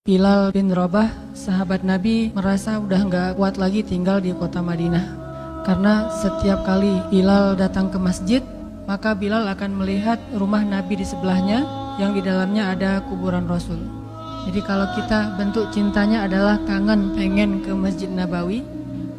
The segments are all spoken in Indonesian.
Bilal bin Rabah, sahabat Nabi, merasa udah nggak kuat lagi tinggal di kota Madinah. Karena setiap kali Bilal datang ke masjid, maka Bilal akan melihat rumah Nabi di sebelahnya yang di dalamnya ada kuburan Rasul. Jadi kalau kita bentuk cintanya adalah kangen pengen ke Masjid Nabawi,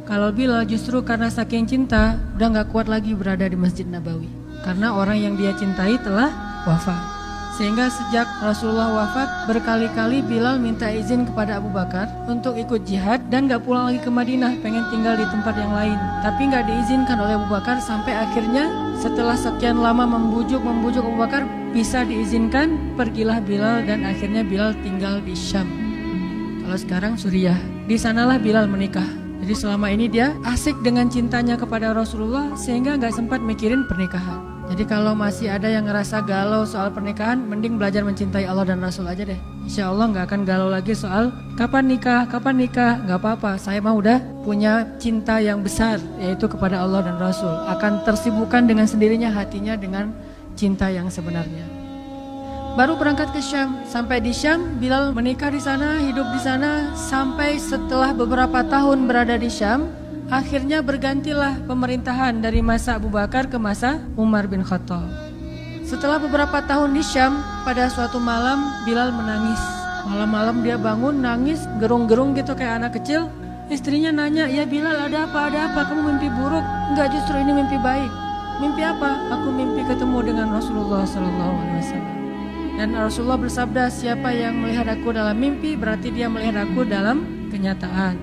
kalau Bilal justru karena saking cinta udah nggak kuat lagi berada di Masjid Nabawi. Karena orang yang dia cintai telah wafat. Sehingga sejak Rasulullah wafat, berkali-kali Bilal minta izin kepada Abu Bakar untuk ikut jihad dan gak pulang lagi ke Madinah, pengen tinggal di tempat yang lain. Tapi gak diizinkan oleh Abu Bakar sampai akhirnya setelah sekian lama membujuk Abu Bakar bisa diizinkan, pergilah Bilal dan akhirnya Bilal tinggal di Syam. Kalau sekarang Suriah, di sanalah Bilal menikah. Jadi selama ini dia asik dengan cintanya kepada Rasulullah sehingga gak sempat mikirin pernikahan. Jadi kalau masih ada yang ngerasa galau soal pernikahan, mending belajar mencintai Allah dan Rasul aja deh. Insya Allah gak akan galau lagi soal kapan nikah. Gak apa-apa, saya mah udah punya cinta yang besar, yaitu kepada Allah dan Rasul. Akan tersibukkan dengan sendirinya hatinya dengan cinta yang sebenarnya. Baru berangkat ke Syam, sampai di Syam Bilal menikah di sana, hidup di sana, sampai setelah beberapa tahun berada di Syam, akhirnya bergantilah pemerintahan dari masa Abu Bakar ke masa Umar bin Khattab. Setelah beberapa tahun di Syam, pada suatu malam Bilal menangis. Malam-malam dia bangun nangis, gerung-gerung gitu kayak anak kecil. Istrinya nanya, "Ya Bilal, ada apa? Kamu mimpi buruk?" "Enggak, justru ini mimpi baik." "Mimpi apa?" "Aku mimpi ketemu dengan Rasulullah SAW." Dan Rasulullah bersabda, "Siapa yang melihat aku dalam mimpi, berarti dia melihat aku dalam kenyataan."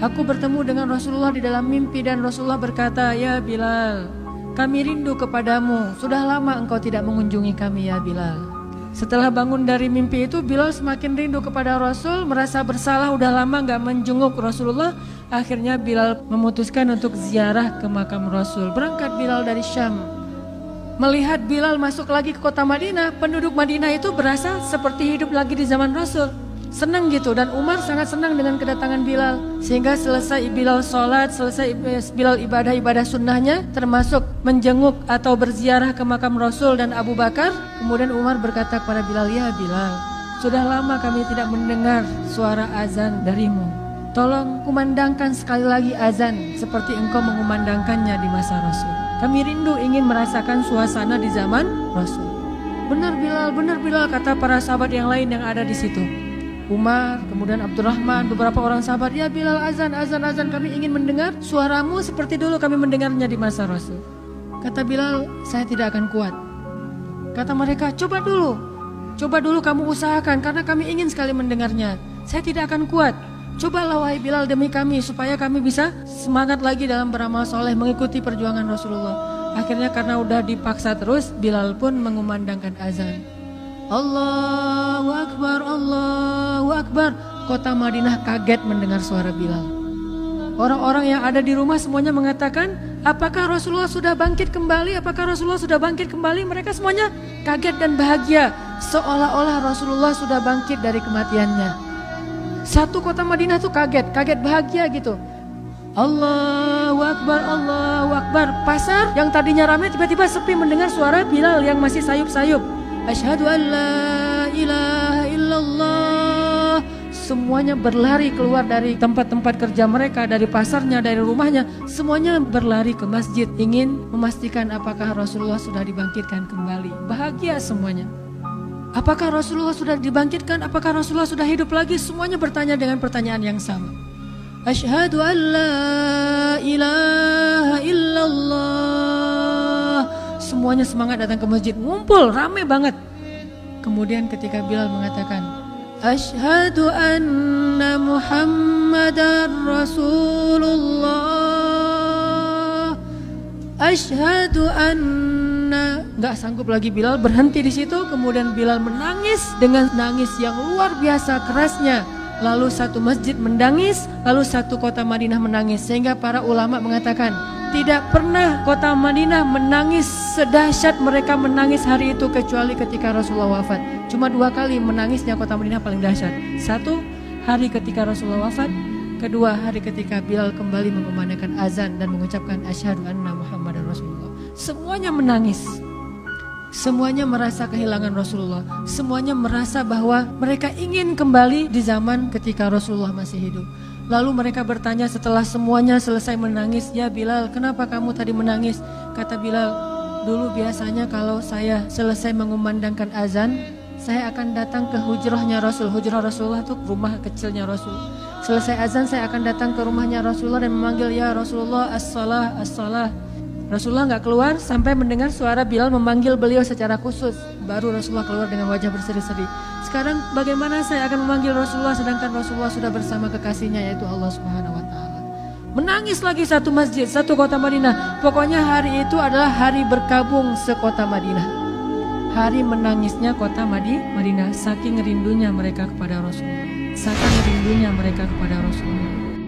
Aku bertemu dengan Rasulullah di dalam mimpi dan Rasulullah berkata, "Ya Bilal, kami rindu kepadamu. Sudah lama engkau tidak mengunjungi kami ya Bilal." Setelah bangun dari mimpi itu, Bilal semakin rindu kepada Rasul, merasa bersalah udah lama gak menjenguk Rasulullah. Akhirnya Bilal memutuskan untuk ziarah ke makam Rasul. Berangkat Bilal dari Syam. Melihat Bilal masuk lagi ke kota Madinah, penduduk Madinah itu berasa seperti hidup lagi di zaman Rasul. Senang gitu, dan Umar sangat senang dengan kedatangan Bilal. Sehingga selesai Bilal sholat, selesai Bilal ibadah sunnahnya, termasuk menjenguk atau berziarah ke makam Rasul dan Abu Bakar. Kemudian Umar berkata kepada Bilal, "Ya Bilal, sudah lama kami tidak mendengar suara azan darimu. Tolong kumandangkan sekali lagi azan seperti engkau mengumandangkannya di masa Rasul. Kami rindu ingin merasakan suasana di zaman Rasul." Benar Bilal, kata para sahabat yang lain yang ada di situ. Umar, kemudian Abdurrahman, beberapa orang sahabat, "Ya Bilal, azan, kami ingin mendengar suaramu seperti dulu kami mendengarnya di masa Rasul." Kata Bilal, "Saya tidak akan kuat." Kata mereka, coba dulu kamu usahakan karena kami ingin sekali mendengarnya. "Saya tidak akan kuat. Cobalah wahai Bilal demi kami supaya kami bisa semangat lagi dalam beramal soleh mengikuti perjuangan Rasulullah." Akhirnya karena udah dipaksa terus, Bilal pun mengumandangkan azan. Allahu Akbar, Allahu Akbar. Kota Madinah kaget mendengar suara Bilal. Orang-orang yang ada di rumah semuanya mengatakan, "Apakah Rasulullah sudah bangkit kembali? Apakah Rasulullah sudah bangkit kembali?" Mereka semuanya kaget dan bahagia, seolah-olah Rasulullah sudah bangkit dari kematiannya. Satu kota Madinah tuh kaget bahagia gitu. Allahu Akbar, Allahu Akbar. Pasar yang tadinya ramai tiba-tiba sepi mendengar suara Bilal yang masih sayup-sayup. Asyhadu an la ilaha illallah. Semuanya berlari keluar dari tempat-tempat kerja mereka, dari pasarnya, dari rumahnya. Semuanya berlari ke masjid, ingin memastikan apakah Rasulullah sudah dibangkitkan kembali. Bahagia semuanya. Apakah Rasulullah sudah dibangkitkan? Apakah Rasulullah sudah hidup lagi? Semuanya bertanya dengan pertanyaan yang sama. Asyhadu an la ilaha illallah. Semuanya semangat datang ke masjid, ngumpul, rame banget. Kemudian ketika Bilal mengatakan, "Asyhadu anna Muhammadar Rasulullah. Asyhadu anna." Gak sanggup lagi Bilal, berhenti di situ. Kemudian Bilal menangis dengan nangis yang luar biasa kerasnya. Lalu satu masjid menangis, lalu satu kota Madinah menangis. Sehingga para ulama mengatakan, tidak pernah kota Madinah menangis sedahsyat mereka menangis hari itu kecuali ketika Rasulullah wafat. Cuma 2 kali menangisnya kota Madinah paling dahsyat. 1 hari ketika Rasulullah wafat, 2 hari ketika Bilal kembali mengumandangkan azan dan mengucapkan asyhadu anna Muhammadar Rasulullah. Semuanya menangis. Semuanya merasa kehilangan Rasulullah. Semuanya merasa bahwa mereka ingin kembali di zaman ketika Rasulullah masih hidup. Lalu mereka bertanya setelah semuanya selesai menangis, "Ya Bilal, kenapa kamu tadi menangis?" Kata Bilal, "Dulu biasanya kalau saya selesai mengumandangkan azan, saya akan datang ke hujrahnya Rasul." Hujrah Rasulullah itu rumah kecilnya Rasul. Selesai azan saya akan datang ke rumahnya Rasulullah dan memanggil, "Ya Rasulullah, as-salah, as-salah." Rasulullah nggak keluar sampai mendengar suara Bilal memanggil beliau secara khusus. Baru Rasulullah keluar dengan wajah berseri-seri. Sekarang bagaimana saya akan memanggil Rasulullah sedangkan Rasulullah sudah bersama kekasihnya yaitu Allah Subhanahu wa Ta'ala. Menangis lagi satu masjid, satu kota Madinah. Pokoknya hari itu adalah hari berkabung sekota Madinah. Hari menangisnya kota Madinah, saking rindunya mereka kepada Rasulullah. Saking rindunya mereka kepada Rasulullah.